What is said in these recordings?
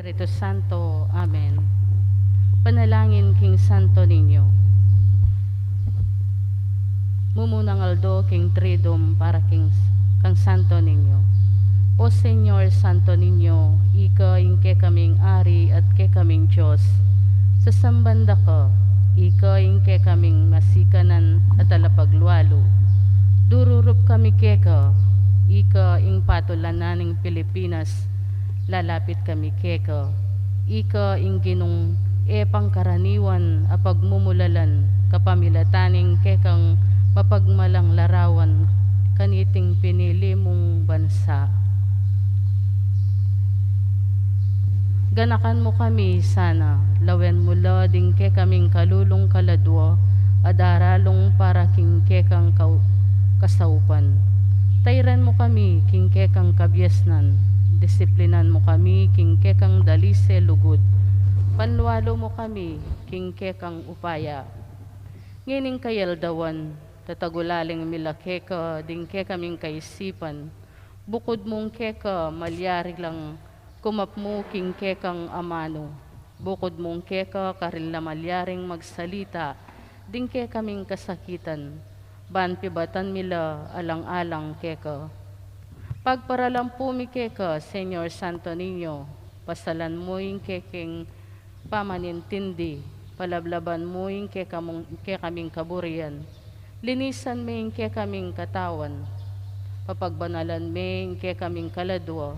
Espiritu Santo. Amen. Panalangin King Santo Niño. Mumunang aldo King Tridum para kang Santo Niño. O Señor Santo Niño, ika ingke kaming ari at ke kaming Diyos. Sa sambanda ka, ika ingke kaming masikanan at alapaglualo. Dururup kami keka, ika ing patulananing Pilipinas, lalapit kami keka. Ika ing ginong pangkaraniwan apagmumulalan, kapamilataning kekang mapagmalang larawan, kaniting pinili mong bansa. Ganakan mo kami sana, lawen mula ding ke kaming kalulong kaladwa, adaralong para king kekang kasaupan. Tayran mo kami king kekang kabyesnan, disiplinan mo kami king kekang dalise lugod, panlualo mo kami king kekang upaya. Ngining kayaldawan, tatagulaling milakeka ding ke kaming kaisipan, bukod mong keka malyari lang kumapmo king kekang amano, bukod mong keka karil na malyaring magsalita, ding ke kaming kasakitan, ban pibatan mila alang-alang keka. Pagparalang pumi keka, Senyor Santo Niño, pasalan mo yung keking pamanintindi, palablaban mo yung ke kaming kaburian, linisan mo yung ke kaming katawan, papagbanalan mo yung ke kaming kaladwa,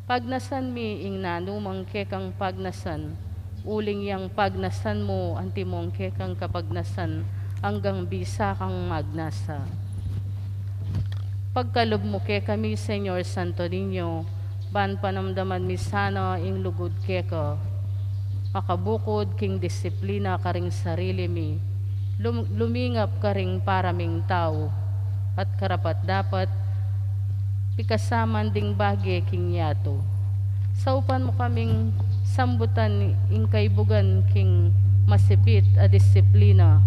pagnasan mi ing nanumang kekang pagnasan, uling yang pagnasan mo antimong kekang kapagnasan, hanggang bisa kang magnasa. Pagkalob mo ke kami, Senyor Santo Niño, ban panamdaman mi sana ing lugod keka, makabukod king disiplina karing sarili mi, lumingap karing paraming tao, at karapat dapat pikasaman ding bagye king yato. Saupan mo kaming sambutan ing kaibugan king masipit a disiplina,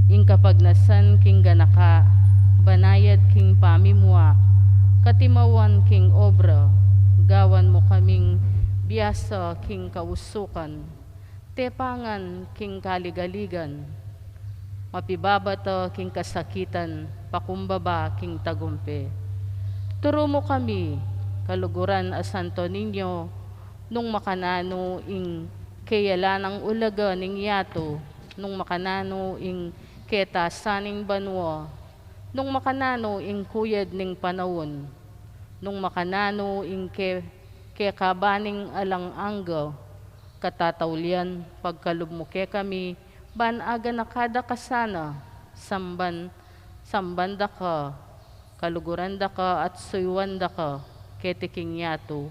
ing kapagnasan king ganaka, banayad king pamimwa, katimawan king obra, gawan mo kaming biyasa king kausukan, tepangan king kaligaligan, mapibabata king kasakitan, pakumbaba king tagumpe. Turo mo kami, kaluguran a Santo Niño, nung makanano ing kayala ng ulaga ning yato, nung makanano ing keta saning banwa, nung makanano ing kuyad ning panahon, nung makanano ing kekabaning alang-angga, katataulian, pagkalubmuke kami, ban aga nakada kasana, sambanda ka, kaluguranda ka at suywanda ka, ketiking yato,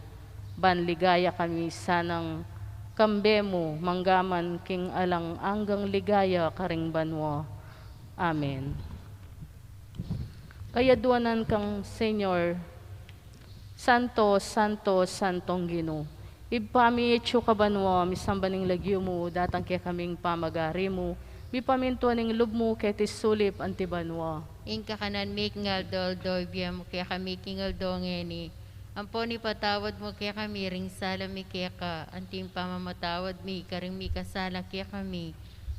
ban ligaya kami sanang kambemo, manggaman king alang anggang ligaya karing banwa. Amen. Kayaduanan kang Senyor, Santo, Santo, Santong Ginoo, ibpami etyo kabanwa, misambaning lagyo mo, datang kaya kaming pamagari mo, mi pamintuan ning lub mo, ketis sulip antibanwa. Inka kanan ngal dol biya mo kaya kami kingal dongeni. Amponi patawad mo kaya kami ring sala mi kaya ka. Anting pamamatawad mi karing mi kasala kaya kami.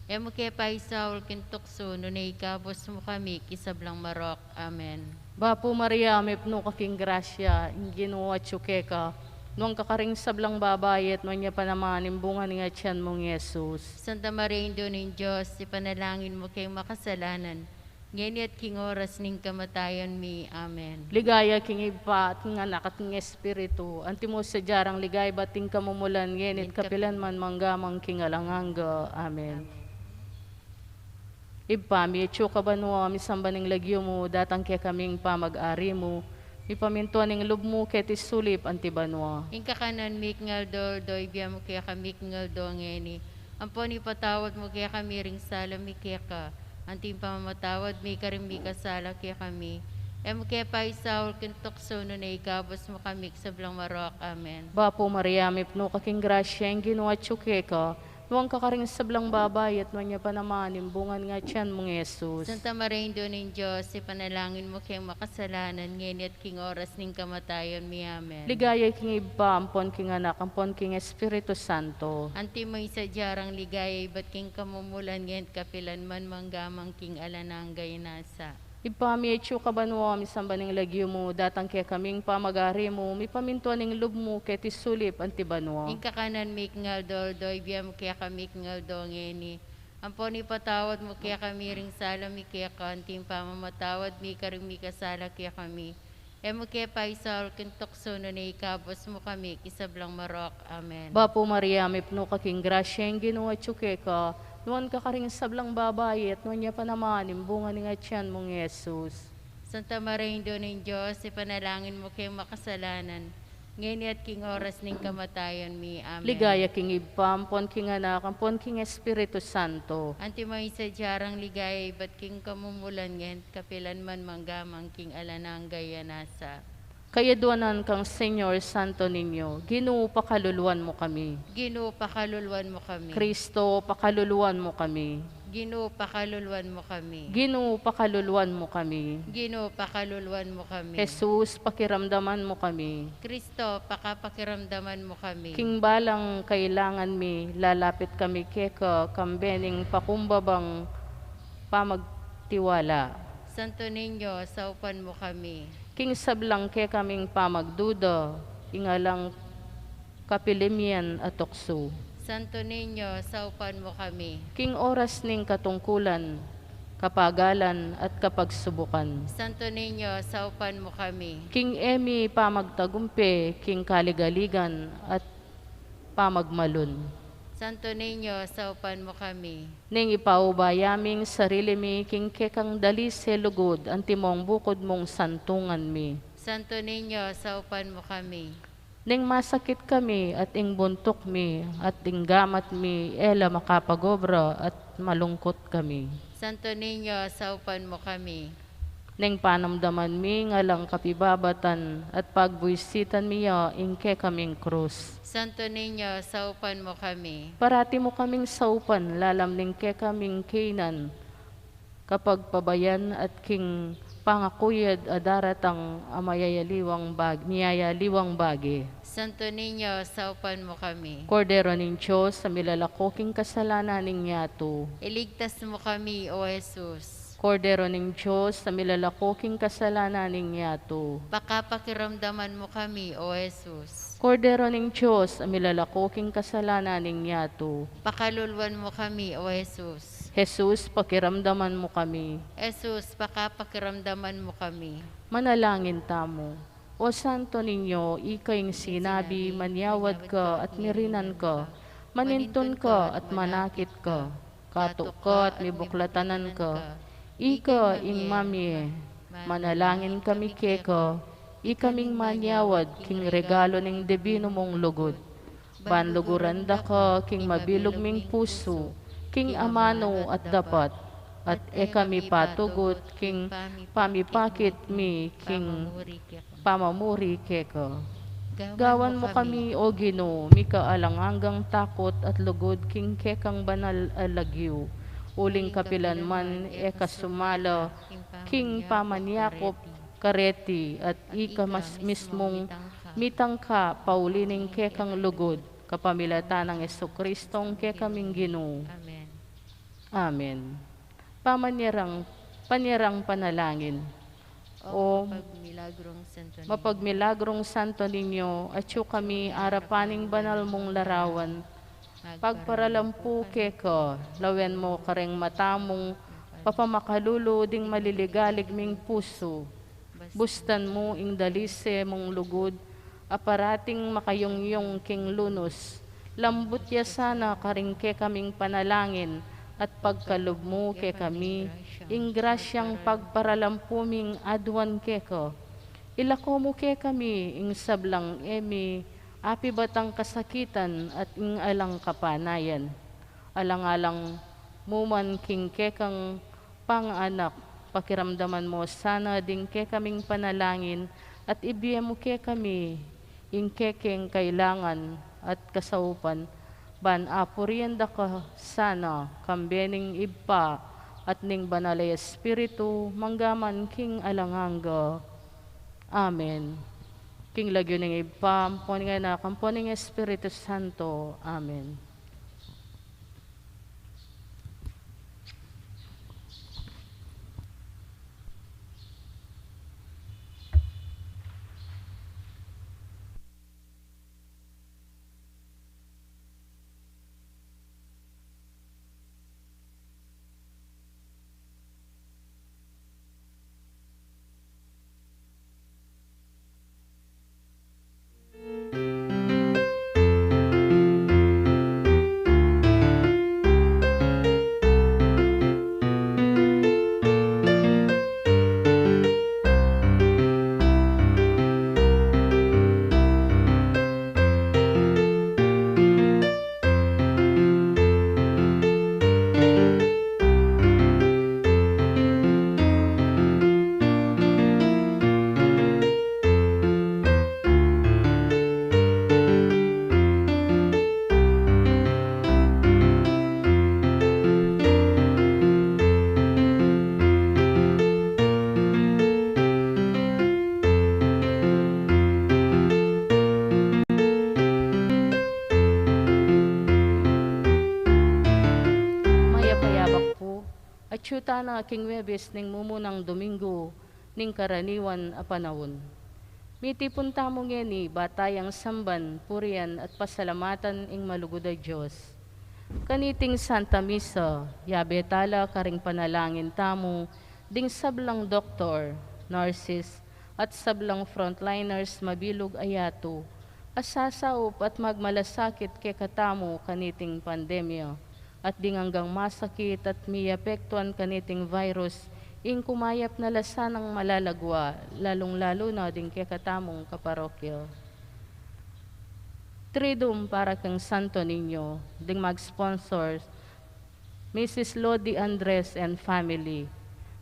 E mo kaya paisawal kintukso no na ikabos mo kami kisablang marok. Amen. Bapo Maria, may pno kaking grasya, ingginuwa tsukeka, nuang kakaring sablang babayet, nuang niya panamanin bunga nga tiyan mong Yesus. Santa Maria, Ino ng Diyos, ipanalangin mo kayong makasalanan. Ngayon at king oras ning kamatayan mi. Amen. Ligaya king iba at ng anak at ng espiritu, antimo sa jarang ligay bating kamumulan, ngayon at kapilan man manggamang king alanganga. Amen. Ibpami, etyo kabanwa, misambaning lagyo mo, datang kaya kaming pamag-ari mo, ipamintuan ng lub mo, ketis sulip antibanwa. Inka kanan ngal do ibya mo kaya kami ngal do ngeni. Amponi patawad mo kaya kami ring sala mi kaya ka. Anting pamamatawad mi karing mi kasala kaya kami. Em kaya paisawal kintukso no na ikabos mo kami sa blang marok. Amen. Bapo Maria, may pno kaking grasya, ang ginawa tsuke ka, Huwag ka karing sablang babay at manya panamanim, bungan nga tiyan mong Yesus. Santa Maria, Ina ng Diyos, ipanalangin mo kayong makasalanan, ngayon at king oras ng kamatayon mi. Amen. Ligaya king iba, ampon king anak, ampon king Espiritu Santo. Anti mo isa jarang ligaya, ba't king kamumulan, ngayon kapilan man manggamang king alanang gayanasa. Ipami etyo kabanwa, misamba ng lagyo mo, datang kaya kaming pamagari mo, mi pamintuan ng lub mo, keti sulip antibanwa. Ing kakanan mi ngal doy biyam kaya kami ngal ngeni. Ampon ipatawad mo kaya kami ring sala mi kaya kanting pamamatawad mi karing mi kasala kaya kami. Emo kaya paisal kintukso no na ikabos mo kami kisablang marok. Amen. Bapo Maria, may pno ka king grasya, yung ginawa tsuke ka, nuwan ka karing sablang babae, at nuwan niya panamanim, bunga ni nga tiyan mong Yesus. Santa Maria, Ina ng Diyos, ipanalangin mo kayong makasalanan, ngayon at king oras ng kamatayon mi. Amen. Ligaya king iba, ampon king anak, ampon king Espiritu Santo. Anti mo isa jarang ligaya, ba't king kamumulan ngayon kapilan man manggamang king alanang gayanasa. Kaya duwanan kang Senyor Santo ninyo, Ginoo pakaluluan mo kami. Ginoo, pakaluluan mo kami. Kristo, pakaluluan mo kami. Ginoo, pakaluluan mo kami. Ginoo, pakaluluan mo kami. Ginoo, pakaluluan mo kami. Jesus, pakiramdaman mo kami. Kristo, pakapakiramdaman mo kami. King balang kailangan mi, lalapit kami keka, kambening pakumbabang pamagtiwala. Santo Niño, saupan mo kami. King sablang ke kaming pamagduda, ingalang kapilimian at tukso. Santo Niño, saupan mo kami. King oras ning katungkulan, kapagalan at kapagsubukan. Santo Niño, saupan mo kami. King Emi pamagtagumpe, King kaligaligan at pamagmalun. Santo Niño, saupan mo kami. Ning ipaubayaming sarili mi, King kekang dali se lugod, antimong bukod mong santungan mi. Santo Niño, saupan mo kami. Ning masakit kami at ing buntok mi, at ing gamat mi, ela makapagobra at malungkot kami. Santo Niño, saupan mo kami. Ning panamdaman mi, ngalang kapibabatan, at pagbuisitan miya, ingke kaming krus. Santo Niño, saupan mo kami. Parati mo kaming saupan, lalamning ke kaming kainan, kapag pabayan at king pangakuyad adaratang niyayaliwang bagi. Santo Niño, saupan mo kami. Kordero ning Diyos, sa milalakoking kasalanan ning yato. Iligtas mo kami, O Jesus. Kordero ning Diyos, sa milalakoking kasalanan ning yato. Pakapakiramdaman mo kami, O Jesus. Kordero ning Diyos, sa milalakoking kasalanan ning yato. Pakaluluan mo kami, O Jesus. Jesus, pakiramdaman mo kami. Jesus, pakapakiramdaman mo kami. Manalangin tamo. O Santo Ninyo, ikayong sinabi, manyawad ka at mirinan ka, maninton ka at manakit ka, kato ka at mibuklatanan ka, ika ing mami, manalangin kami keka, ikaming manyawad, king regalo ning debino mong lugod. Banluguranda ka, king mabilog ming puso, king amano at dapat, at kami patugot, king pamipakit mi, king pamamuri keka. Gawan mo kami, O Ginoo, mika alangangang takot at lugod, king kekang banal alagyo. Uling kapilan man, sumala, king pamanyakop, kareti, at ika mas mismong mitangka, paulining kekang lugod, kapamilatan ng Jesucristong kekaming Ginoo. Amen. Amen. Panyarang panalangin. O mapagmilagrong Santo Ninyo, atyo kami arapaning banal mong larawan, pagparalampu keka, lawen mo kareng matamong, papamakalulu ding maliligalig ming puso, bustan mo ing dalise mong lugod, aparating makayongyong king lunos, lambut ya sana karing ke kaming panalangin, at pagkalob mo ke kami, ing grasyang pagparalampuming adwan keko. Ilako mo ke kami, ing sablang emi, api batang kasakitan at ing alang kapanayan. Alang-alang muman king kekang panganak, pakiramdaman mo sana ding ke kaming panalangin, at ibiya mo ke kami, ing kekeng kailangan at kasaupan, ban apurienda ka sana kambening ibpa at ning banalay espiritu manggaman king alanganga. Amen. King lagyo ning ibpa, amponing anak, amponing Espiritu Santo. Amen. Atyuta na aking Webes ning mumunang Domingo ning karaniwan a panahon. Miti punta mo ngeni batayang samban, purian at pasalamatan ing malugod a Diyos. Kaniting Santa Misa, yabetala karing panalangin tamo, ding sablang doktor, nurses, at sablang frontliners mabilog ayato, asasaup at magmalasakit ke katamo kaniting pandemya, at ding hanggang masakit at miapektuan kaniting virus, ing kumayap na lasanang malalagwa, lalong-lalo na ding ke katamong kaparokyo. Tridum para kang Santo Niño, ding mag-sponsor, Mrs. Lodi Andres and family.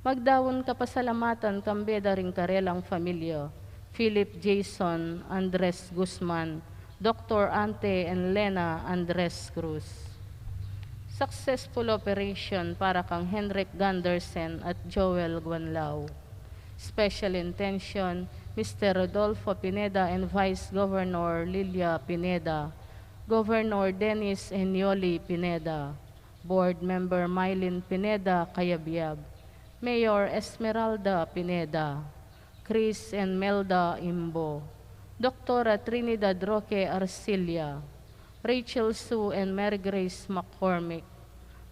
Magdawon kapasalamatan kambeda ring karelang pamilya, Philip Jason Andres Guzman, Dr. Ante and Lena Andres Cruz. Successful operation para kang Henrik Gandersen at Joel Guanlao. Special intention, Mr. Rodolfo Pineda and Vice Governor Lilia Pineda, Governor Dennis Enyoli Pineda, Board Member Mylene Pineda Kayabyab, Mayor Esmeralda Pineda, Chris and Melda Imbo, Dr. Trinidad Roque Arcilia, Rachel Sue and Mary Grace McCormick,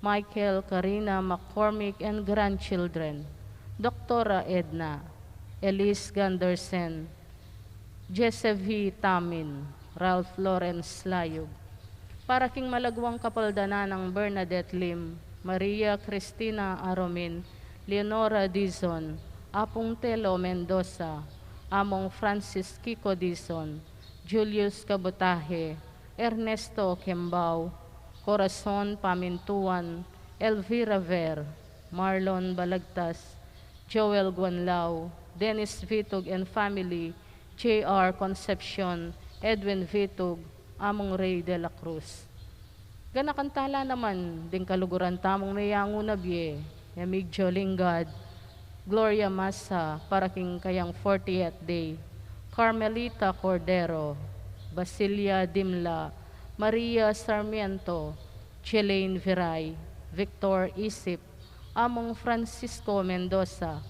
Michael Karina McCormick and grandchildren, Dr. Edna, Elise Gandersen, Jesse V. Tamin, Ralph Lawrence Layog. Para king malagwang kapaldana ng Bernadette Lim, Maria Cristina Aromin, Leonora Dizon, Apong Telo Mendoza, Among Francis Kiko Dizon, Julius Kabutahe, Ernesto Kembao, Corazon Pamintuan, Elvira Ver, Marlon Balagtas, Joel Guanlao, Dennis Vitug and family, J.R. Concepcion, Edwin Vitug, Among Ray de la Cruz. Ganakantala naman, ding kaluguran tamong mayango na biye, Yamig Jolingad, Gloria Massa, para king kayang 40th day, Carmelita Cordero, Basilia Dimla, Maria Sarmiento, Chelaine Viray, Victor Isip, Among Francisco Mendoza,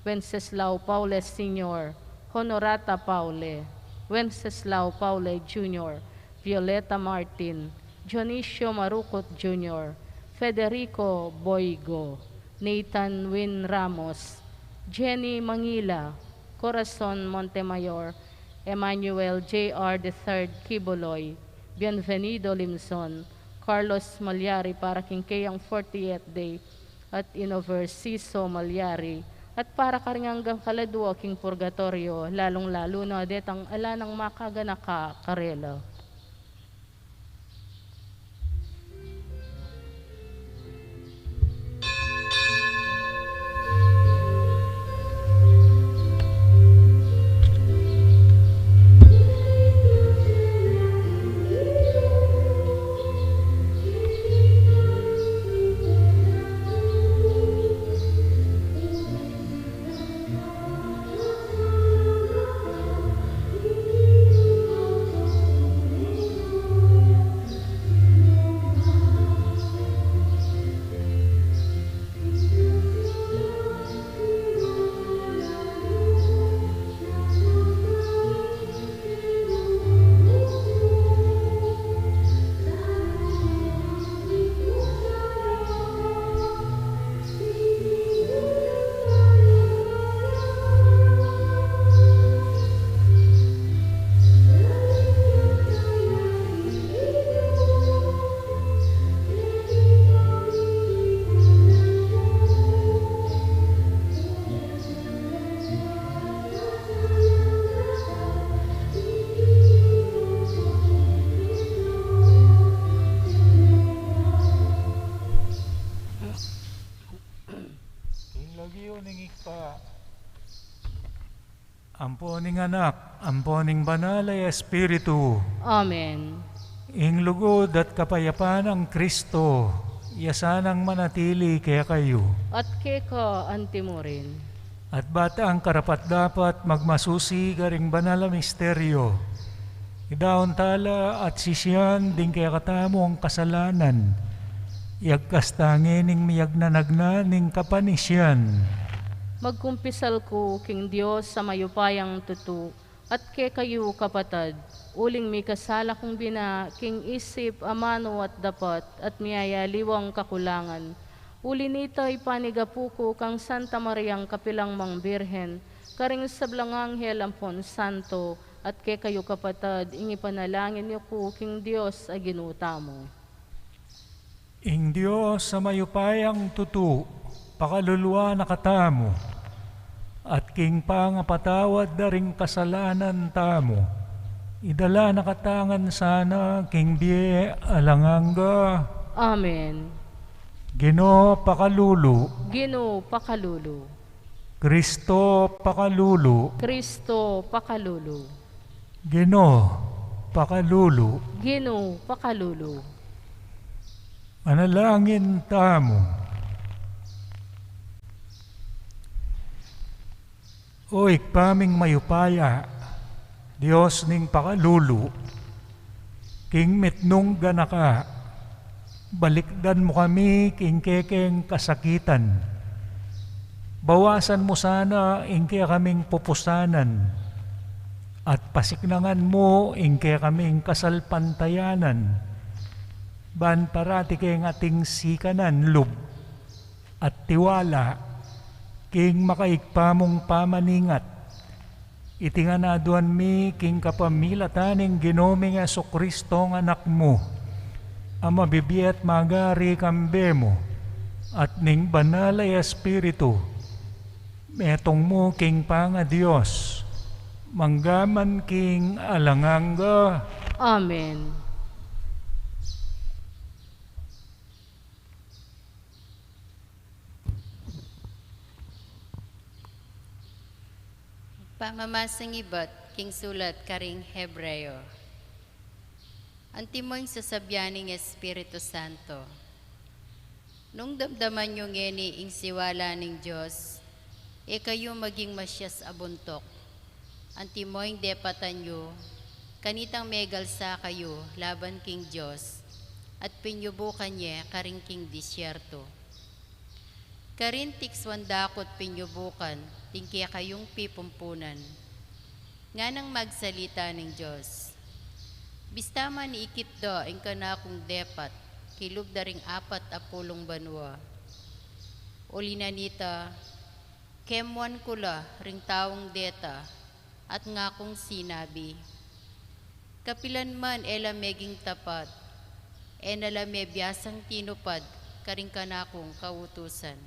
Wenceslao Paule Sr., Honorata Paule, Wenceslao Paule Jr., Violeta Martin, Dionisio Marucot Jr., Federico Boigo, Nathan Win Ramos, Jenny Mangila, Corazon Montemayor, Emmanuel J.R. III Kibuloy, Bienvenido Limson, Carlos Malyari para king kayang 40th day, at Inoversiso Malyari, at para karinganggang kaladwa king purgatorio, lalong-lalo na detang ala ng makaganaka karela. Amponing anak, amponing banal ay Espiritu, Amen. ing lugod at kapayapaan ng Kristo, yasanang manatili kaya kayo. At keka antimo rin. At bata ang karapat-dapat magmasusi karing banal na misteryo. Idaon tala at sisyan din kaya katamo ang kasalanan. Iagkastangin ning miyagnanagna ning kapanisyan. Magkumpisal ko king Dios sa mayupayang tutu, at ke kayo kapatad, uling mi kasala kong bina, king isip, amano at dapat, at miyayaliwang kakulangan. Uli nito'y panigapuko kang Santa Mariang Kapilang Mang Birhen, karing sablang anghel ampon santo, at ke kayo kapatad, ingi panalangin niyo ko king Dios a ginutamo. Ing Diyos sa mayupayang tutu, pakaluluwa na katamo, at king pangapatawad na ring kasalanan tamo. Idala na katangan sana king biye alanganga. Amen. Ginoo pakalulu, Ginoo pakalulu. Kristo pakalulu, Kristo pakalulu. Ginoo pakalulu. Ginoo pakalulu. Manalangin tamo. Oy, paming mayupaya, Diyos ning pakalulu, king mitnong ganaka, balikdan mo kami king kekeng kasakitan. Bawasan mo sana ingke kaming pupusanan, at pasiknangan mo ingke kaming kasalpantayanan. Ban parati keng ating sikanan lub at tiwala, king makaigpamong pamaningat. Iti nga naduan mi king kapamilataning ginoming Jesucristo ng anak mo, ang mabibiyat magari kambe mo, at ning banal ay Espiritu, metong mo king panga Diyos, manggaman king alanganga. Amen. Pamamasang ibat, king sulat karing Hebreo. Antimoy sasabyaning Espiritu Santo. Nung damdaman nyo ngeni ing siwala ning Diyos, e kayo maging masyas abuntok. Antimoy depatan nyo, kanitang megalsa kayo laban king Diyos, at pinyubukan niya karing king disyerto. Karin tikswandakot pinyubukan, tingkya kayong pipumpunan. Nga nang magsalita ng Diyos. Bistaman iikit do ang kanakong depat, kilub da ring 40 banwa. Uli na nita, kemwan kula ring taong deta, at nga kong sinabi. Kapilan man ela meging tapat, enala me biyasang tinupad, karing kanakong kautusan.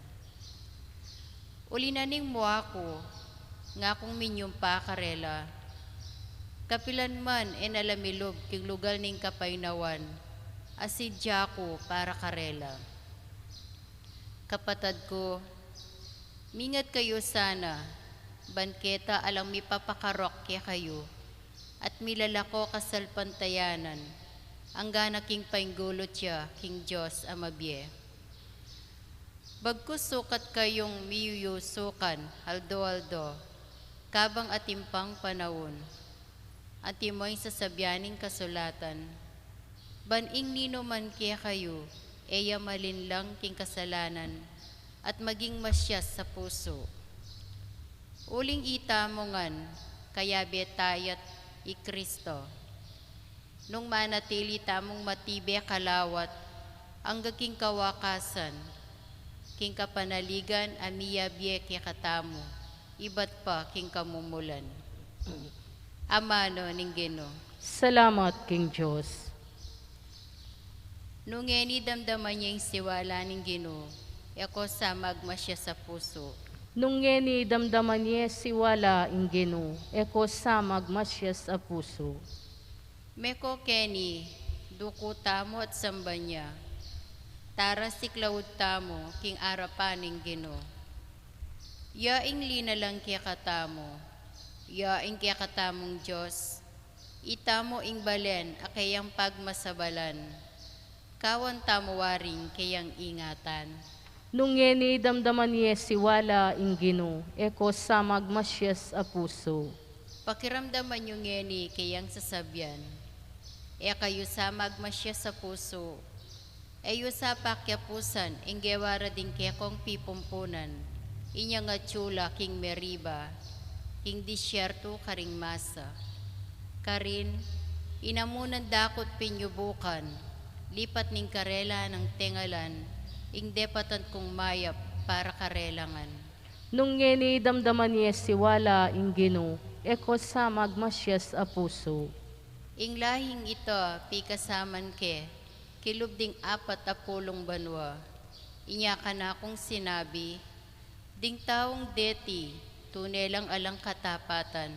Uli na ning mo ako, nga kong minyong pakarela. Kapilan man enalamilob king lugal ning kapaynawan, asidya ko para karela. Kapatad ko, mingat kayo sana, banketa alang mipapakarok kaya kayo, at milalako kasalpantayanan, ang gana king painggulot siya, king Diyos amabye. Bagkus sukat kayong miyuyusukan, haldo-haldo, kabang atimpang panahon, at imoy sasabyaning kasulatan, baning nino man kaya kayo, eya malinlang king kasalanan, at maging masyas sa puso. Uling itamongan, kaya betayat i Kristo, nung manatili tamong matibe kalawat, ang gaking kawakasan, king kapanaligan amiya biye kaya katamo, ibat pa king kamumulan. Amano ning Ginoo. Salamat king Diyos. Nung eni damdaman niya yung siwala ning Ginoo, ako sa magmasya sa puso. Nung ngeni damdaman niya siwala ing Ginoo, eko sa magmasya sa puso. Meko keni, duko tamo at samba niya. Tara siklawud tamo, king arapaning Ginoo. Yaing lina lang kaya katamo, Ya ing kaya katamong Diyos, itamo ing balen akayang pagmasabalan, kawan tamo waring kayang ingatan. Nung ngeni damdaman niya siwala ing Ginoo, eko sa magmasyas a puso. Pakiramdaman yung ngeni kayang sasabyan, e kayo sa magmasya sa puso, ayo sa pakyapusan, ing gewara din kaya kong pipumpunan, inya nga tsula king meriba, king disyerto karing masa. Karin, inamunan dakot pinyubukan, lipat ning karela ng tengalan, ing depatan kong mayap para karelangan. Nung ngeni damdaman niya siwala ing Ginoo, eko sa magmasyas a puso. Ing lahing ito, pikasaman ke, kilubding 40 banwa. Inya ka na akong sinabi, ding taong deti, tunay lang alang katapatan.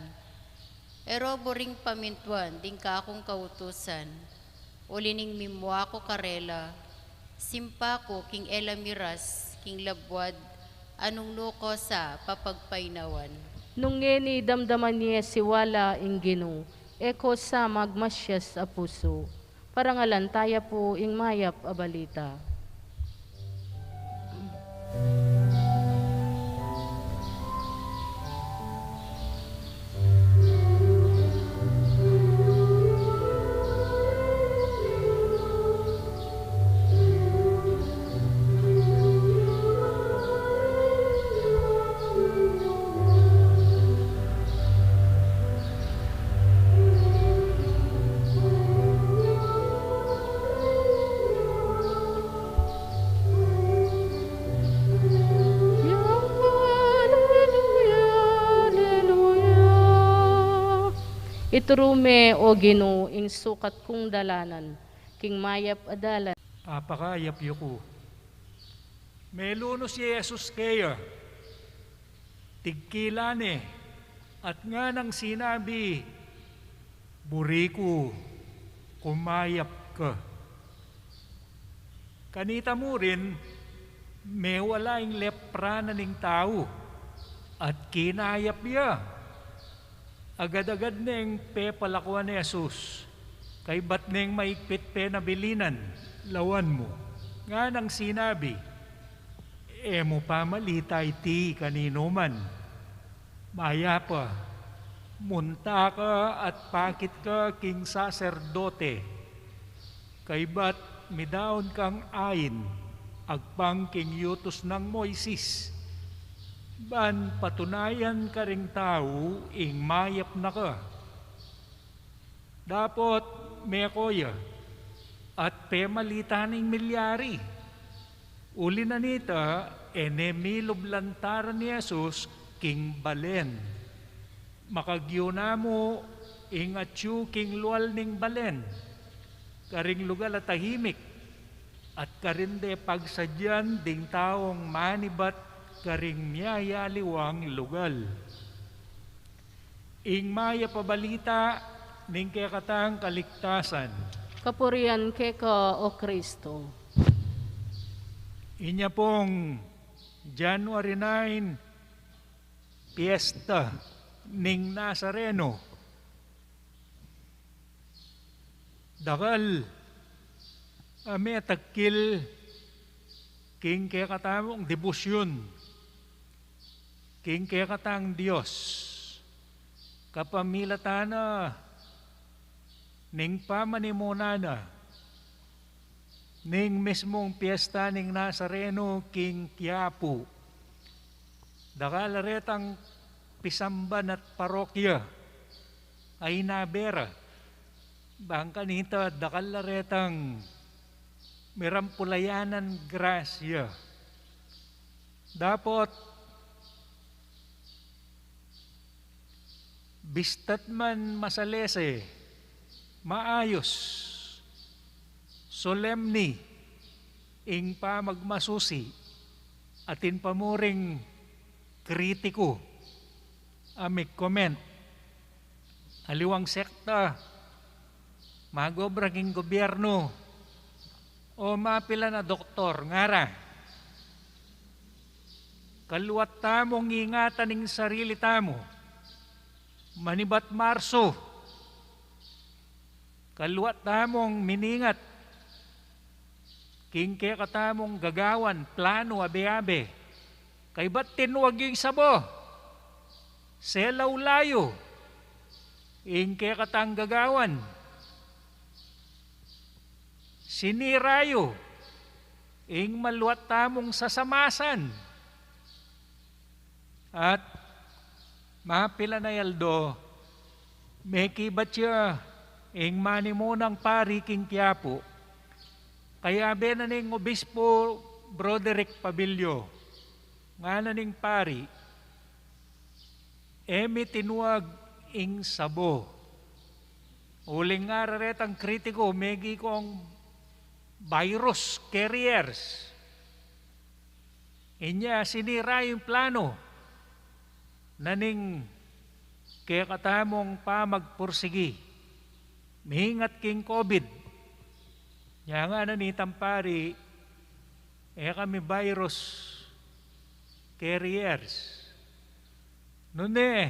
Erobo ring pamintuan, ding ka akong kautusan. Ulining mimwa ko karela, simpa ko king elamiras, king labwad, anong nuko sa papagpainawan. Nung ngeni damdaman niya siwala ing Ginoo, eko sa magmasyas a puso. Parangalan taya po ing mayap a balita. Iturume o Ginoo ing sukat kong dalanan, king mayap adalan. Apakayap yuko. Meluno si Jesus kaya, tigkilane, at nga nang sinabi, buriku, kumayap ka. Kanita mo rin, may wala ing lepra na ning tao, at kinayap niya. Agad-agad neng pepalakuan ni Jesus, kay ba't neng maikpit penabilinan, lawan mo. Nga nang sinabi, mo pamalita iti kanino man. Maya pa, munta ka at pakit ka king saserdote, kay ba't midaon kang ayin, agpang king yutos ng Moises. Ban patunayan ka ring tao, ing mayap na ka. Dapot mekoya, at pemalita ning milyari. Uli na nita, enemilub lantaran ni Jesus, king balen. Makagyo na mo, ing atyu king lual ning balen. Karing lugal at tahimik, at karinde pagsadyan ding taong manibat, karing miyayaliwang lugal. Ing maya pabalita, ning kekatang kaligtasan. Kapurian ke ka o Kristo. Inya pong January 9, Piesta ning Nazareno. Dakal, ame takil, king kekatamong debosyon, king kekatang Diyos, kapamilatana, ning pamanimunana, ning mismong piyesta ning Nazareno, king Quiapo, dakalaretang pisamban at parokya, ay nabera, bangka nita dakalaretang mirampulayanan grasya. Dapot, bistat man masalese, maayos, solemni, ing pamagmasusi, atin pamuring kritiko, amik comment, aliwang sekta, magobrang gobyerno, o mapila na doktor, ngara, kaluwat tamong ingatan ning sarili tamo, manibat Marso, kaluat tamong miningat, kingke katamong gagawan, plano, abe-abe, kay ba't tinuwag yung sabo? Selaw layo, ingke katang gagawan, sinirayo, ing maluat tamong sasamasan, at mapila na yaldo, may kibat siya, ing manimunang pari king Quiapo, kaya benaning Obispo Broderick Pabilio, nga naning pari, emi tinuag ing sabo. Uling nga raretang kritiko, megi kong virus carriers. Inya sinira yung plano, naning kaya katamong pa magpursigi, mihingat king COVID. Kaya nga nanitang pari, kami virus carriers. Noon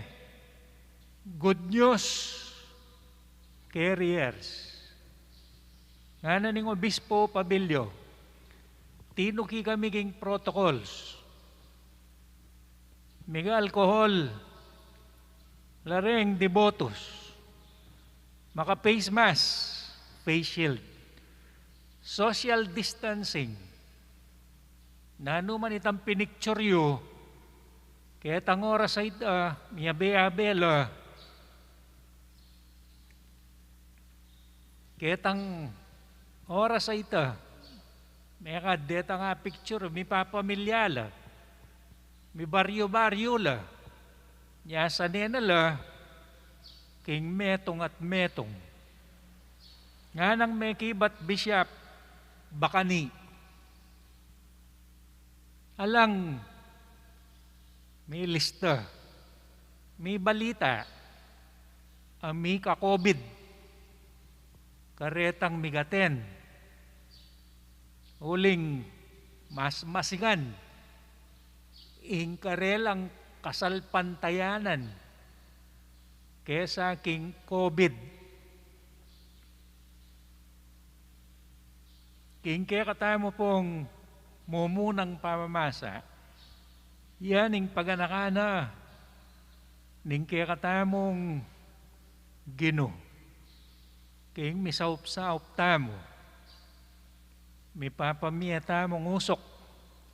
good news carriers. Nga naning Obispo Pabilio, tinuki kami king protocols. May alcohol, lareng devotos, maka face mask, face shield, social distancing, nano man itang pinicturyo, kaya tang oras ay miyabe-abela, kaya tang oras ay ita, may kadeta nga picture, may papamilyala, may baryo-baryo la, niya sa nena la, king metong at metong. Nga nang may kibat Bishop Bakani, alang may lista, may balita, may ka-COVID, karetang migaten, uling mas masigan, ing karelang kasalpantayanan, kesa king COVID. King kaya katamo pong mumunang pamamasa, yan ing paganakana, ning kaya katamong Gino. King misaup-saup tamo, may papamiya tamong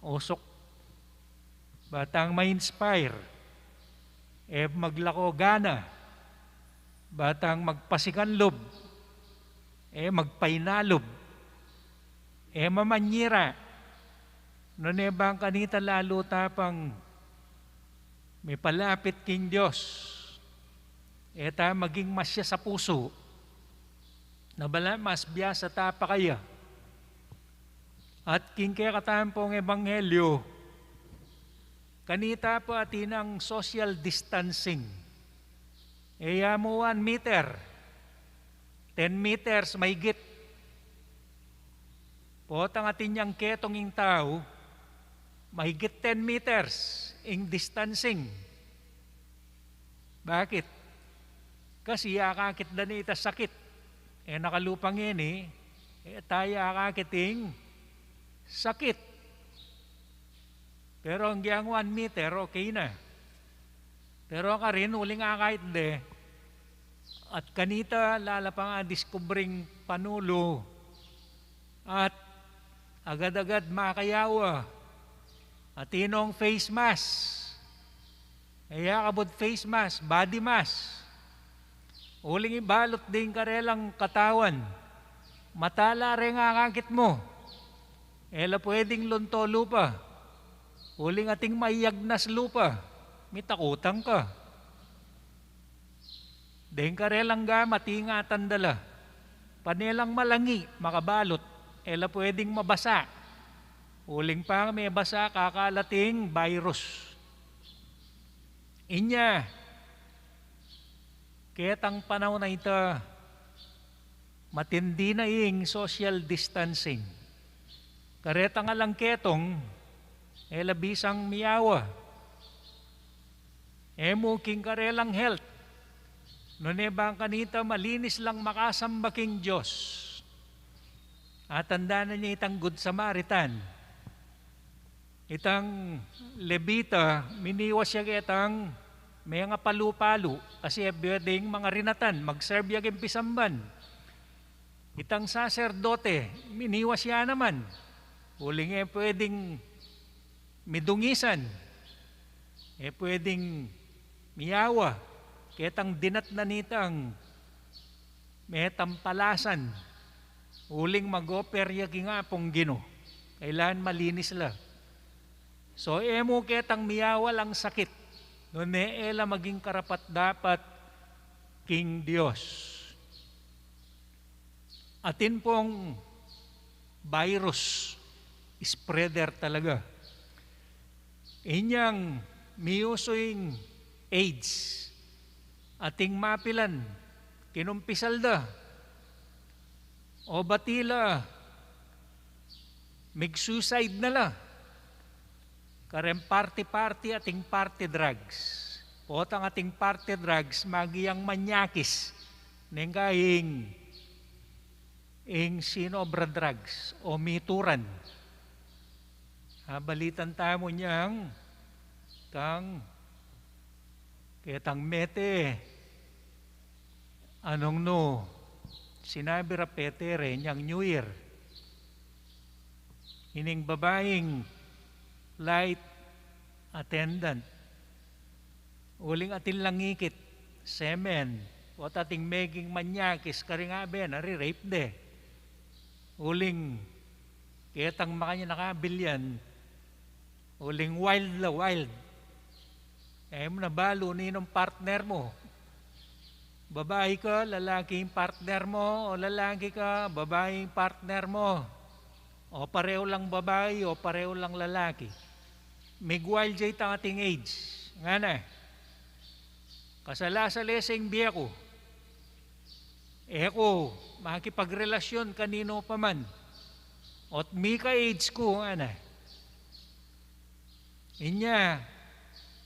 usok, batang ma-inspire, maglako gana, batang magpasikanlob, magpainalob, mamanyira, no bang kanita lalo tapang may palapit king Diyos, ta maging masya sa puso, na bala mas biyasa tapa kaya, at king kaya katampong ebanghelyo, kanita po atinang social distancing. Mo 1 meter, 10 meters mahigit. Potang atin niyang ketong ing tao, mahigit 10 meters ing distancing. Bakit? Kasi akakit na ita sakit. Nakalupang ini, tayo akakiting sakit. Pero ang giyang 1 meter, okay na. Pero ka rin, uling akait de. At kanita, lalapang ang diskubring panulo. At agad-agad makayawa. At inong face mask. Kabod face mask, body mask. Uling ibalot din karelang katawan. Matala rin akakit mo. Pwedeng lunto lupa. Uling ating maiyagnas lupa, may takutang ka. Dahil karelang ga, matingatan dala. Panelang malangi, makabalot, pwedeng mabasa. Uling pa may basa, kakalating virus. Inya, ketang panahon na ito, matindi na ing social distancing. Karetang alang ketong, labisang miyawa. Muking karelang health, Nune bang kanita malinis lang makasamba king Diyos. At tanda na niya itang Good Samaritan. Itang Levita, miniwas siya kitang may nga palu-palu kasi pwedeng mga rinatan, mag-serve yung pisamban. Itang saserdote, miniwas siya naman. Huling pwedeng midungisan, pwedeng miyawa. Ketang dinat na nitang may tampalasan. Huling mag-operya nga pong Gino. Kailan malinis la. So emo ketang miyawa lang sakit. Noon ela maging karapat dapat king Diyos. Atin pong virus, spreader talaga. Inyang miyusoing AIDS, ating mapilan, kinumpisal da, o batila, mig-suicide na la, karem party-party ating party drugs. Potang ating party drugs, magiyang manyakis, nengkaying sinobra drugs o mituran. Balitan tamo niyang kang ketang mete anong no sinabi ra petere niyang New Year ining babaeng flight attendant uling atin langikit semen o tating meging manyakis karingabe nari-rape de uling ketang makanya nakabilyan uling wild la wild nabalo ninong partner mo. Babae ka, lalaki yung partner mo, o lalaki ka, babae yung partner mo. O pareho lang babae, o pareho lang lalaki. Miguel jay tang ating age. Nga na. Kasala-saleseng biya ko. Eko, makikipagrelasyon kanino pa man. Ot mika age ko, nga na. Inya,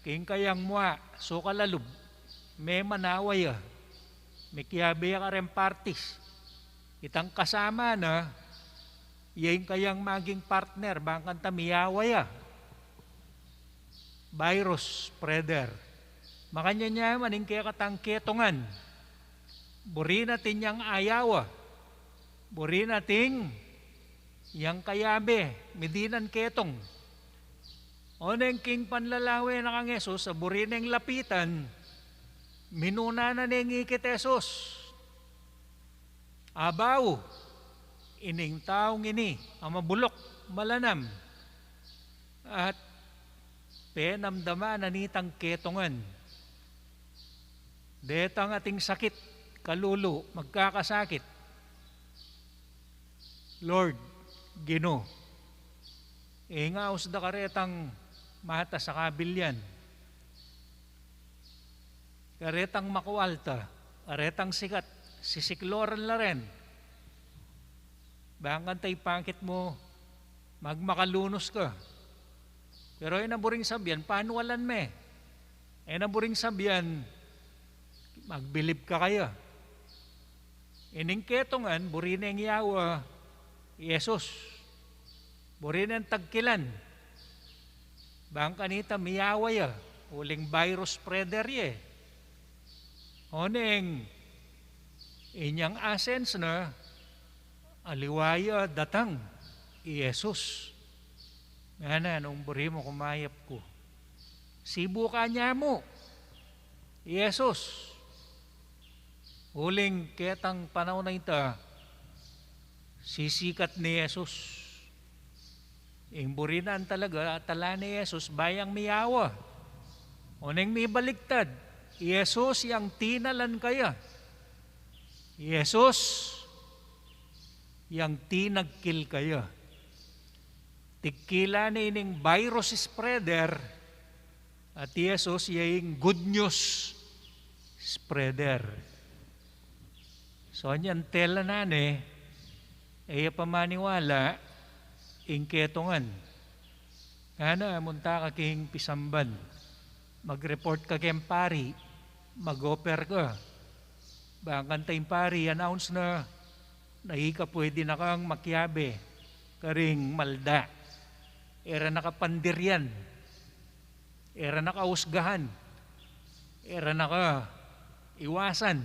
king kayang mua, so kalalub, may manaway may kiyabe ka rin parties. Itang kasama na, yung kayang maging partner, bangkan tamiyaway virus spreader. Makanya niya maning kaya katang ketongan. Buri natin yang ayawa. Buri natin yang kayabe, medinan ketong. O neng king panlalawe na kang Esos, sa buri neng lapitan, minuna na neng ikit Esos. Abaw, ining taong ini, ang mabulok, malanam, at penamdama na nitang ketongan. Detang ating sakit, kalulu, magkakasakit. Lord, Gino, ingaos da karetang mata sa kabilyan. Karetang makualta, karetang sikat, sisikloran la rin. Bangkan tay pangkit mo, magmakalunos ka. Pero ay naburing sabihan, paano walan me? Ay naburing sabihan, magbilib ka kaya. Ining ketongan, burin ang yawa, Yesus. Burin ang tagkilan. Bang kanita miyaway uling virus spreader Oneng, inyang asens na, aliwaya datang, Yesus. Nga na, nung buri mo kumayap ko. Sibu ka niya mo, Yesus. Uling ketang panahon na ita, sisikat ni Yesus. Ingburinan talaga, tala ni Yesus, bayang miyawa. Oneng may baliktad, Yesus yang tinalan kaya. Yesus yang tinagkil kaya. Tikila na ining virus spreader at Yesus yung good news spreader. So anyan tela na pamaniwala ingketongan. Ana, munta ka king pisamban. Mag-report ka kem pari. Mag-oper ka. Bangkan tayong pari, announce na nahika pwede na kang makyabe, karing malda. Era nakapandiryan, era nakausgahan, era naka iwasan,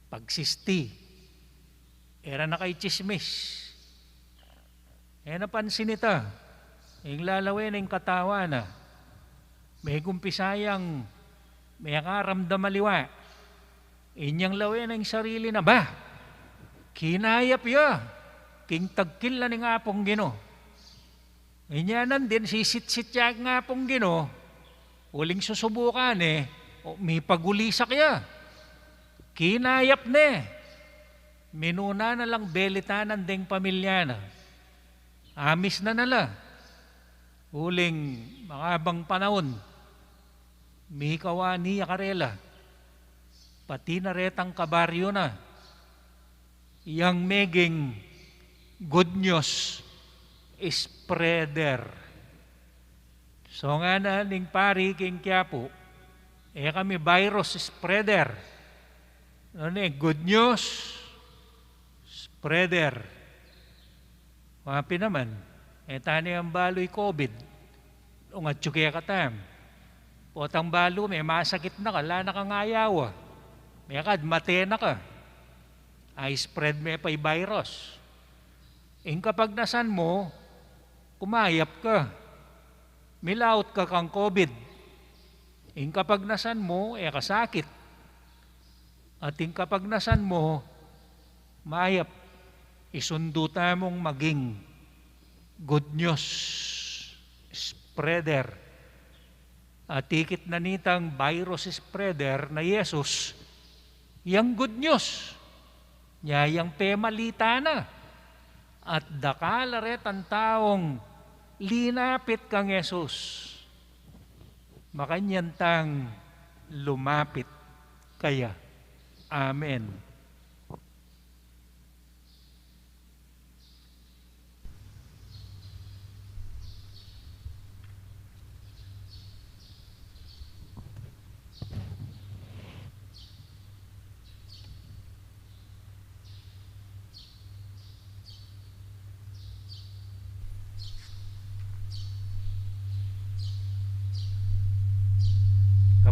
pagsisti, era nakaichismis. Napansin ita, yung lalawin yung katawa na, may kumpisayang, may karamdam maliwa, inyang lawin ang sarili na ba? Kinayap ya, king tagkil na ni nga pong Gino. Inyanan din, sisit-sit ya nga pong Gino, uling susubukan may pagulisak ya. Kinayap minuna na lang belitanan ding pamilya na. Amis na nala. Uling makabang panahon, may kawani akarela. Pati na retang kabaryo na. Yang meging good news spreader. So nga na ning pari king Quiapo, kami virus spreader. Good news spreader. Wapi naman, tani ang balo'y COVID. Ungat tsukiya katam. Potang balo, may masakit na ka, lana kang ayaw. May kad, mate na ka. Ay spread may pa'y virus. Kapag nasan mo, kumayap ka. Milaut ka kang COVID. Kapag nasan mo, kasakit. At kapag nasan mo, mayap, isunduta mong maging good news spreader. At tikit na nitang virus spreader na Jesus, yang good news, yang pemalita na. At dakalaret ang taong linapit kang Jesus. Makanyantang lumapit kaya. Amen.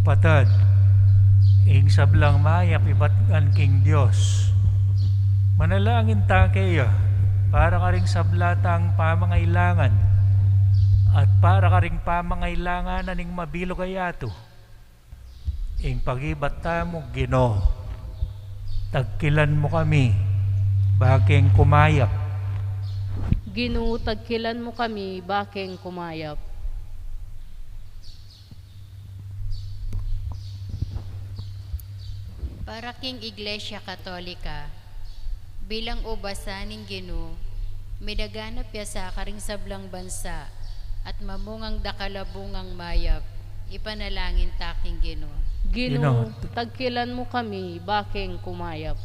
Kapatid, ing sablang mayap ibatgan king Diyos. Manalangin ta kayo para ka ring sablatang pamangailangan at para ka ring pamangailangan na ning mabilo kayato. Ing pagibat ta mo, Ginoo, tagkilan mo kami, baking kumayap. Ginoo, tagkilan mo kami, baking kumayap. Para king Iglesia Katolika, bilang ubasan ng Ginoo, midaganap ya sa karing sablang bansa at mamungang dakalabungang mayap, ipanalangin taking Ginoo. Ginoo, tagkilan mo kami, baking kumayap.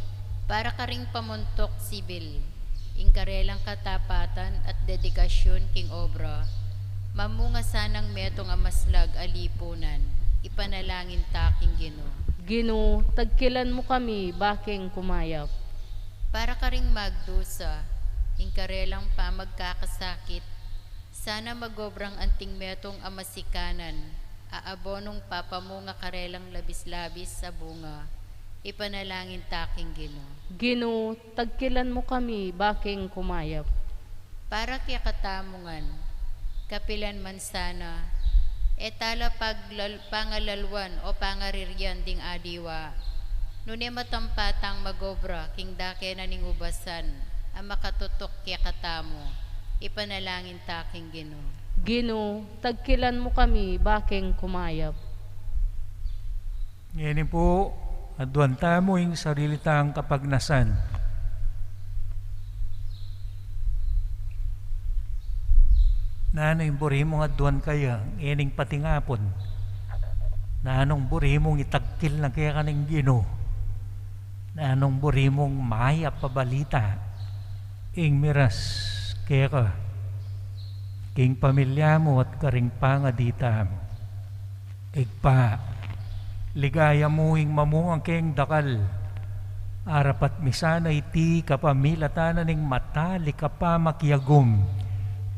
Para karing pamuntok sibil, ingkarelang katapatan at dedikasyon king obra, mamunga sanang metong amaslag alipunan, ipanalangin taking Ginoo. Ginoo, tagkilan mo kami, baking kumayap. Para ka ring magdusa, ingkarelang pamagkakasakit, sana magobrang anting metong amasikanan, aabonong papamunga karelang labis-labis sa bunga, ipanalangin taking Ginoo. Ginoo, tagkilan mo kami, baking kumayap. Para kaya katamungan, kapilan man sana, etala pangalalwan o pangariryan ding adiwa. Nune matampatang magobra king dake na ning ubasan, ang makatutok kaya katamo, ipanalangin taking Ginoo. Ginoo, tagkilan mo kami, baking kumayap. Ngayon po, adwanta mo yung sarili tang kapagnasan. Nanay buri mong adwan kaya, ining patingapon. Nanong buri mong itagkil na kaya kaning Ginoo. Nanong buri mong maya pabalita. Ing miras kaya ka. King pamilya mo at karing pangadita mo. Igpa, Ligaya muhing mamuang keng dakal. Arapat misana iti kapamilatanan ning matali kapamakyagum.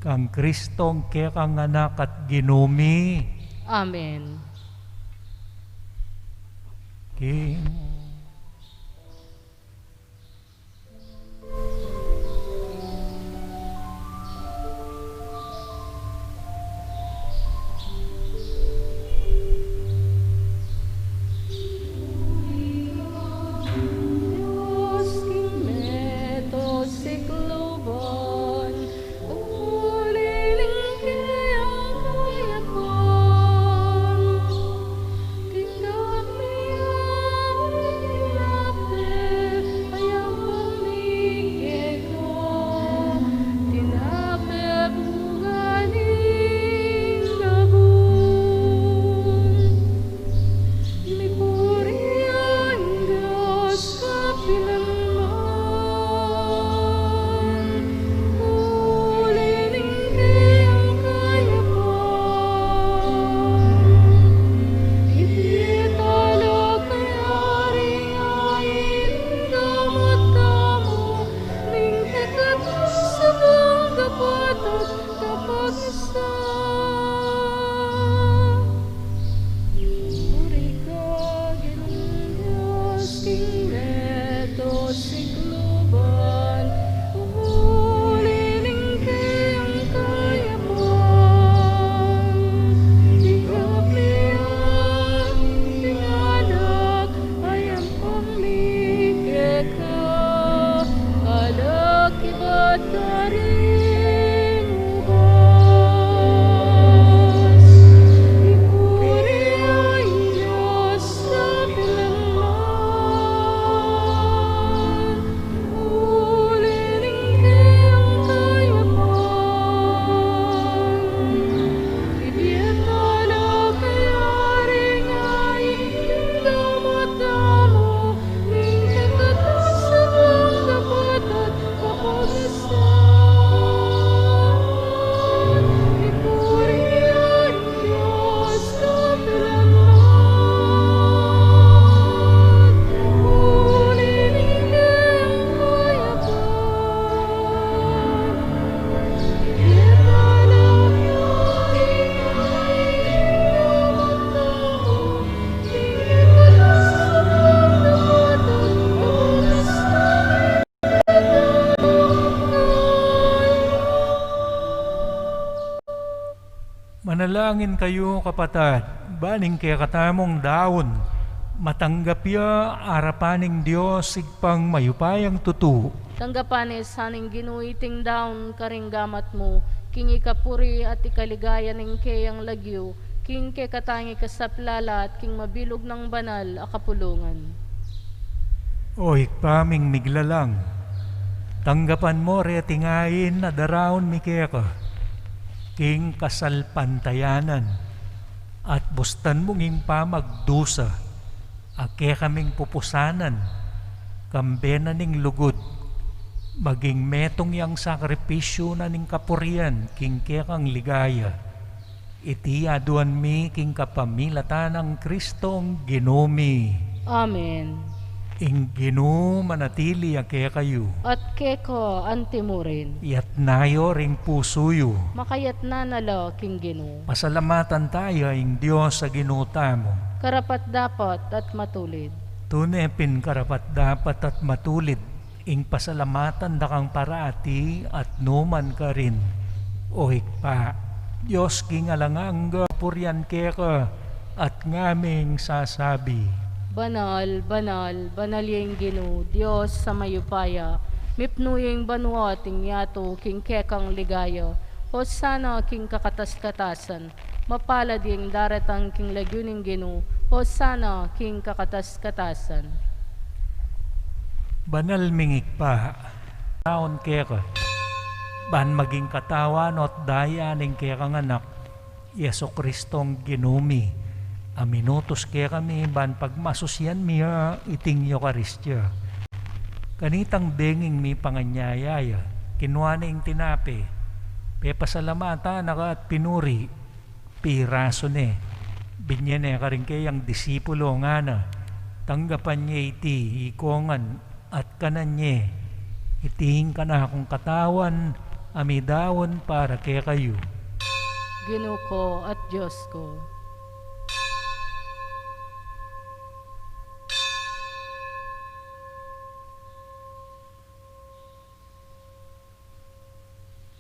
Kang Kristong ke kang anak at ginumi. Amen. King. Manalangin kayo kapatad, baning kaya katamong daon, matanggap ya arapaning Diyos sigpang mayupayang tutu. Tanggapanes saning ginuiting daon karing gamat mo, king ikapuri at ikaligaya ning kayang lagyo, king ke katangi kasaplala at king mabilog ng banal akapulungan. O ikpaming miglalang, tanggapan mo re tingayin na daraon mi keka. King kasalpantayanan at bustan mong impa magdusa ake kaming pupusanan kambena ning lugod maging metong yang sakripisyo na ning kapurian king kekang ligaya iti aduan mi king kapamilatan ng Kristong ginumi. Amen. Ing Ginoo manatili ake kayo At keko antimurin, yat nayo ring pusuyo. makayat na nala king Ginoo. Pasalamatan tayo ing Diyos sa ginuta mo. Karapat dapat at matulid. Tunepin karapat dapat at matulid. Ing pasalamatan da kang paraati at numan ka rin. O hikpa, Diyos king alangangga puryan keka at ngaming sasabi. Banal, banal, banal yung Ginoo, Diyos sa mayupaya, mipno yung banwa ting yato king kekang ligaya, Hosana king kakatas-katasan, mapalad yung daratang king laguning Ginoo, Hosana king kakatas-katasan. Banal mingik pa, taon keka, ban maging katawan at daya ning kekang anak, Yeso Kristong ginumi. Aminutos kaya kami ban pagmasusyan miya iting Eukaristya. Kanitang benging mi panganyayaya, kinuha na yung tinape, pepasalamata naka at pinuri, piraso ne, Binyene ka rin kayang disipulo nga na, tanggapan niya iti, ikongan at kanan niya, iting ka na akong katawan, amidawon para kay kayo. Ginoo ko at Diyos ko.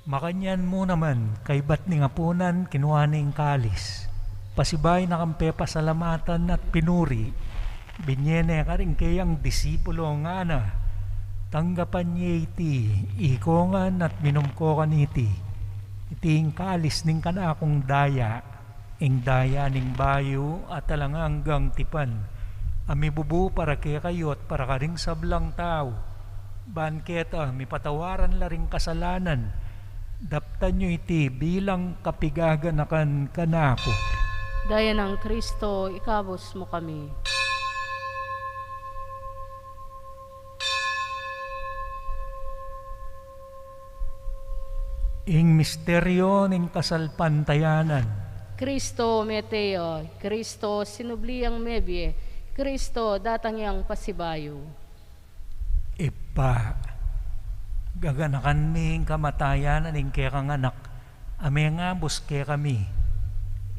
Makanyan mo naman, kay ba't ni ngapunan, kinuha ning kalis. Pasibay na kampe pasalamatan at pinuri, binyene ka rin kayang disipulo nga na, tanggapan niya iti, ikongan at minumko kaniti, iting kalis ning kana akong daya, ing daya ning bayo at talanganggang tipan, amibubu para kaya kayo at para ka ring sablang tao, banketa, mipatawaran la ring kasalanan, daptan nyo iti bilang kapigaganakan kanako. Daya ng Kristo, ikabos mo kami. Ing misteryo ning kasalpantayanan. Kristo meteo, Kristo sinubliang mebye, Kristo datangyang pasibayo. Ipa, gaganakan ming kamatayan aning kaya kang anak, ame nga buske kami,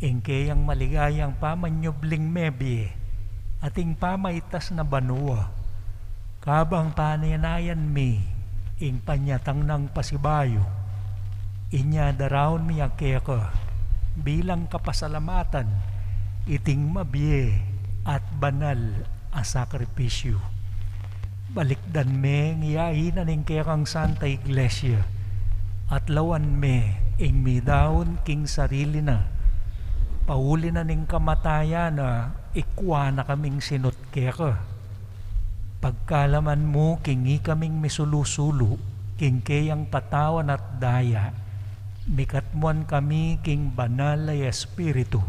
ing kayang maligayang pamanyubling mebye, ating pamaitas na banua, kabang paninayan mi, ing panyatang ng pasibayo, inya darawon mi akeka, bilang kapasalamatan, iting mabye at banal a sakripisyo. Balikdan me ngiyain aning kayang Santa Iglesia at lawan me ing midawon king sarili na pauli na ning kamatayan na ikwa na kaming sinot keka pagkalaman mo kingi kaming misulusulu king kayang patawan at daya mikatmuan kami king banal ay espiritu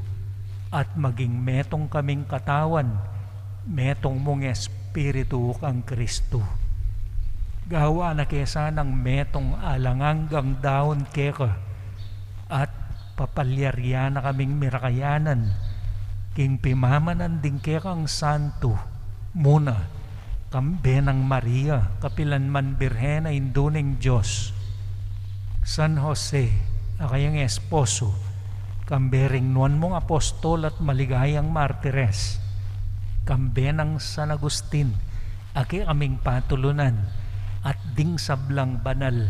at maging metong kaming katawan metong mong espiritu kang Kristo. Gawa na kesa ng metong alanganggang daon keka at papalyarya na kaming mirakayanan king pimamanan din kekang santo muna kambe ng Maria kapilan man birhena induning Diyos San Jose akayang esposo kambering nuan mong apostol at maligayang martires kambe ng San Agustin aki aming patulunan at ding sablang banal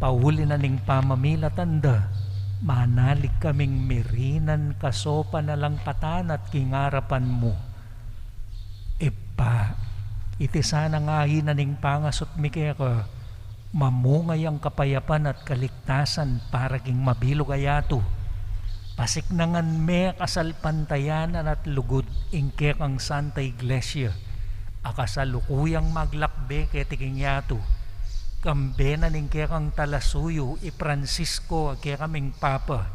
pauli na ning pamamilatanda manalig kaming mirinan kasopa na lang patan at kingarapan mo ipa iti sana ngahi na ning pangasot mi keka mamungay ang kapayapan at kaligtasan para king mabilog ayato pasiknangan me kasalpantayanan at lugod ingke kang Santa Iglesia akasalukuyang maglakbe ketiking yato kambe na ningke kang talasuyo i Francisco ake kaming Papa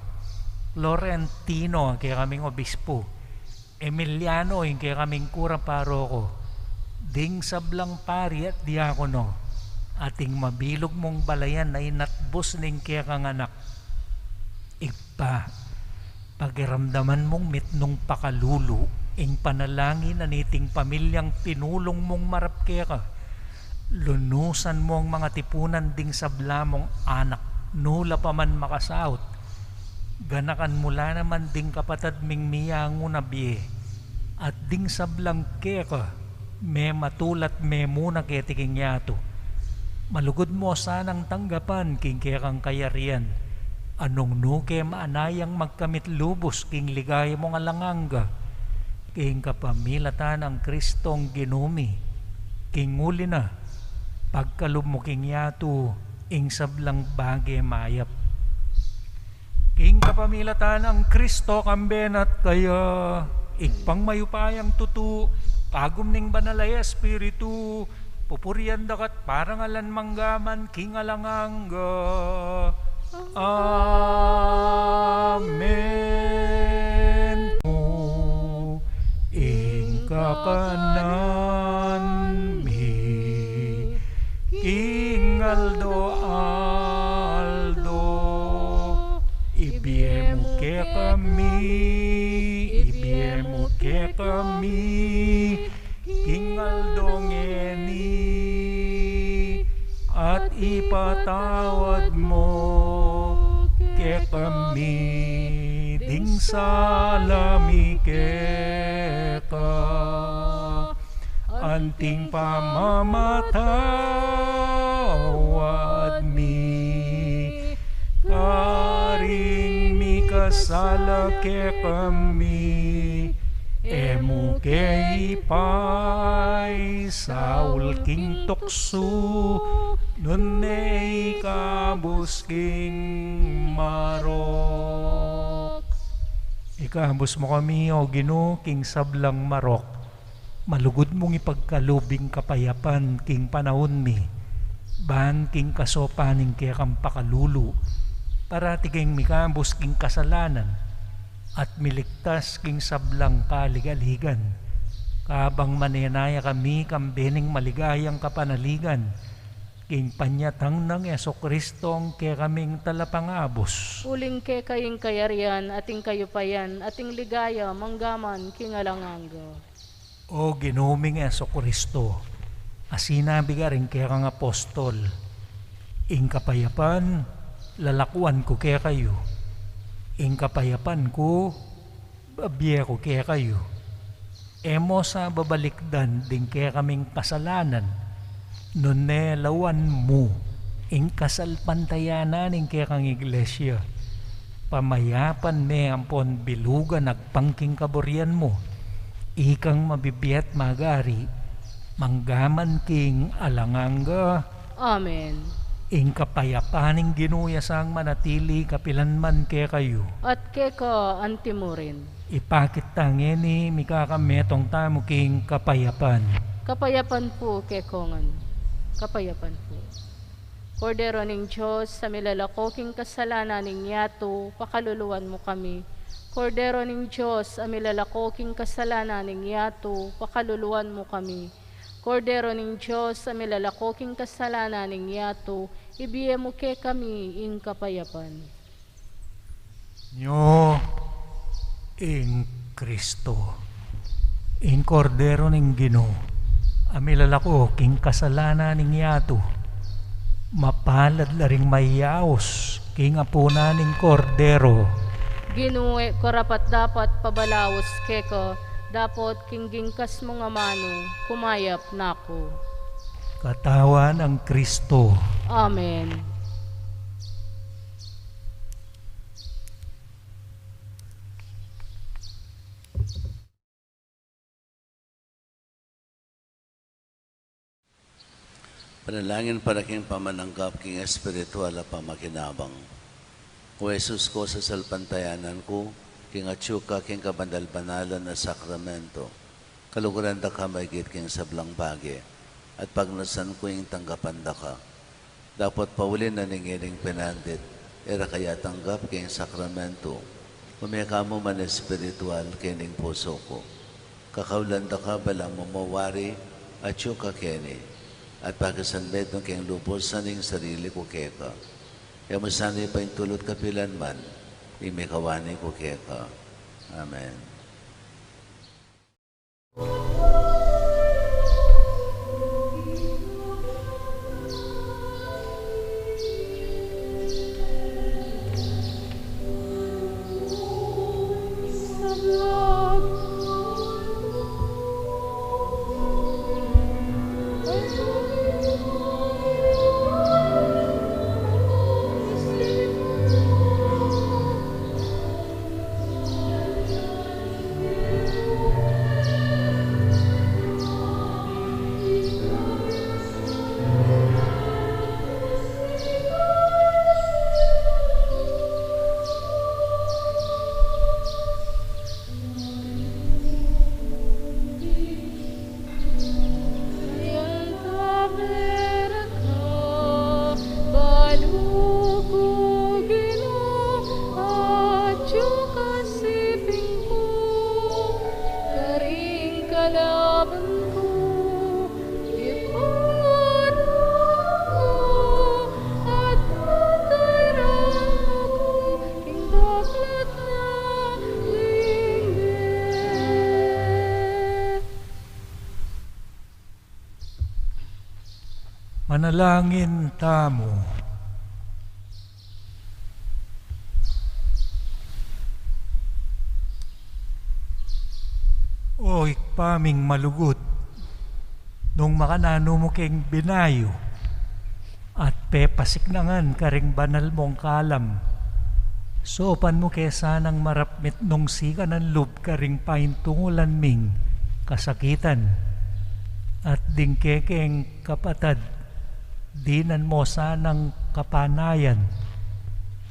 Florentino ake kaming Obispo Emiliano ingke kaming Kura Paroko ding sablang pari at diakono ating mabilog mong balayan na inatbos ningke kang anak ipa pagiramdaman mong mitnong pakalulu ing panalangin aniting pamilyang pinulong mong marapkeka lunusan mo ang mga tipunan ding sabla mong anak nula pa man makasaot ganakan mula naman ding kapatad ming miyango na biye at ding sablang keka me matulat me muna ketiking yato malugod mo sanang tanggapan king kekang kayarian anong nuke maanayang magkamit lubos king ligaya mong alanganga king kapamilatan ang Kristong ginumi king uli na pagkalub mo king yato ing sablang bagay mayap king kapamilatan ang Kristo kambenat kaya ikpang mayupayang tutu kagum ning banalay espiritu pupurian dakat parang alan manggaman king alanganga. Amen. Ing kakanan mi King Aldo Ibiemo ke kami, ibiemo ke kami, King Aldongeni, at ipatawad mo ke kami, ding salami ka, anting pamamatawad mi, karing mi kasala ke kami, emu ke ipay sa ulking tukso, nun ne ikabos king marok. Ikabos mo kami o Ginoo king sablang marok, malugod mong ipagkalubing kapayapan king panahon mi, bang king kasopaning kaya kang pakalulu, parati king mikambos king kasalanan, at miligtas king sablang kaligaligan, kabang manenaya kami kambening maligayang kapanaligan, king panyatang ng Jesucristong kaya kaming talapangabos. Uling ke kaying kayarian, ating kayupayan, ating ligaya, manggaman, kingalanganga. O ginuming Jesucristo, asinabi ka rin kaya kang apostol, ing kapayapan, lalakuan ko kaya kayo, ing kapayapan ko, babiya ko kaya kayo, emo sa babalikdan din kaya kaming kasalanan, nun lawan mo, ing kasalpantayanan ing kaya kang iglesia, pamayapan me ampon bilugan agpangking kaburian mo, ikang mabibiyat magari, manggaman king alanganga. Amen. Ing kapayapaning ginuyasang manatili kapilanman kaya kayo. At keka antimurin. Ipakit tangeni mikakametong tamo king kapayapan. Kapayapan po kekongan. Kapayapan po. Kordero ning Diyos, sa milalako king kasalanan ning yato, pakaluluwan mo kami. Kordero ning Diyos, sa milalako king kasalanan ning yato, pakaluluwan mo kami. Kordero ning Diyos, sa milalako king kasalanan ning yato, ibiye mo ke kami ing kapayapan. Nyo ing Kristo, ing kordero ning Ginoo, amilalako king kasalanan ning yato, mapalad laring mayaos king apuna ning kordero. Ginuwe karapat dapat pabalawos keko, dapat kinggingkas mo nga mano, kumayap nako. Katawan ang Kristo. Amen. Panalangin para king pamananggap king espiritual na pamakinabang. O Jesus ko sa salpantayanan ko, king atsyuka king kabandal-banalan na sakramento, kaluguran da ka maigit king sablang bagi, at pagnasan ko yung tanggapan da ka. Dapat paulin na ningiling pinandit, era kaya tanggap king sakramento, umeka mo man espiritual kining puso ko. Kakaulan da ka balang mamawari, atsyuka kini, at pagkasanbet ng king lubos sa ning sarili ko keka. Kaya masanay pa yung tulot kapilan man, imikawani ko keka. Amen. Panalangin tamo. O ikpaming malugod, nung makanano mo keng binayo, at pepasiknangan karing banal mong kalam, sopan mo kesanang marapmit nung sika ng lub karing paintungulan ming kasakitan, at dingkekeng kapatad, dinan mo sanang kapanayan,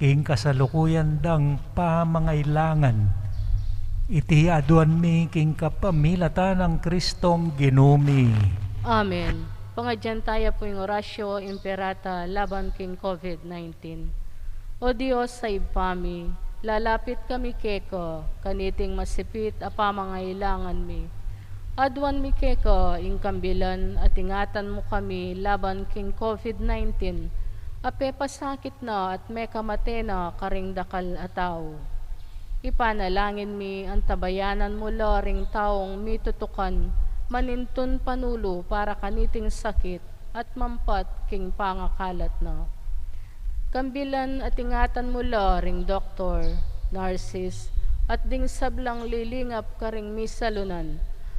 king kasalukuyan dang pamangailangan, iti aduan mi king kapamilatan ng Kristong ginumi. Amen. Pangadyan tayo po yung orasyo imperata laban king COVID-19. O Diyos sa ipami, lalapit kami keko, kaniting masipit a pamangailangan mi. Aduan mi keko, ingkambilan at ingatan mo kami laban king COVID-19, ape pasakit na at mekamate na karing dakal ataw. Ipanalangin mi ang tabayanan mo loring taong mitutukan, manintun panulo para kaniting sakit at mampat king pangakalat na. Kambilan at ingatan mo loring doktor, nurses, at ding sablang lilingap karing misalunan,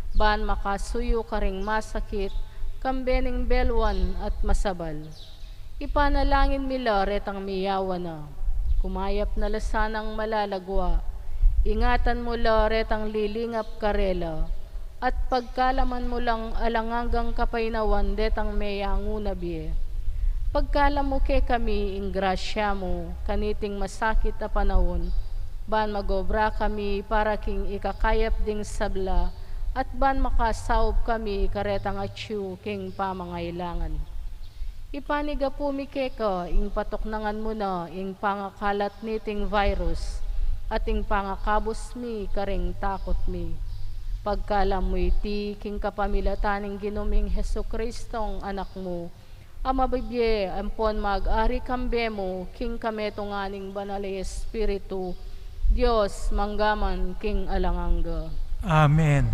baan makasuyo karing masakit, kambening belwan at masabal. Ipanalangin mi loret ang miyawa na, kumayap na lasanang malalagwa, ingatan mo loret ang lilingap karela, at pagkalaman mo lang alangagang kapainawan detang meyangunabi. Pagkalam mo ke kami ingrasya mo, kaniting masakit a panahon, ban magobra kami para king ikakayap ding sabla, at ban makasaob kami karetang atyu king pamangailangan. Ipaniga po mi keko, ing patoknangan mo na, ing pangakalat niting virus, at ing pangakabos mi karing takot mi. Pagkalam mo iti, king kapamilataning ginuming Heso Kristong anak mo, amabibye, ampon mag-ari kambe mo, king kametunganing banal Espiritu, Diyos manggaman king alanganga. Amen.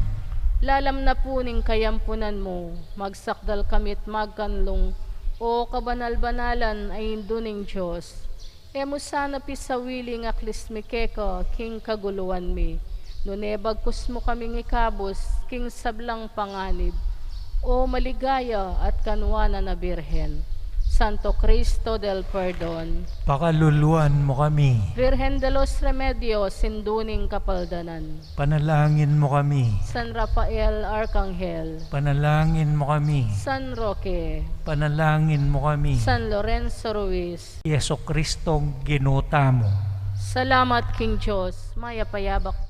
Lalam na po ning kayampunan mo, magsakdal kamit magkanlong, o kabanal-banalan ay induning Diyos. Emo sana pisawiling aklis mi keko, king kaguluan mi. Nunebagkus mo kaming ikabos, king sablang panganib, o maligaya at kanwana na Birhen. Santo Cristo del Perdon, Pakaluluan mo kami. Virgen de los Remedios, sinduning kapaldanan. Panalangin mo kami. San Rafael Arcangel, Panalangin mo kami. San Roque, Panalangin mo kami. San Lorenzo Ruiz. Yeso Kristong ginuta mo. Salamat King Diyos, mayapayabak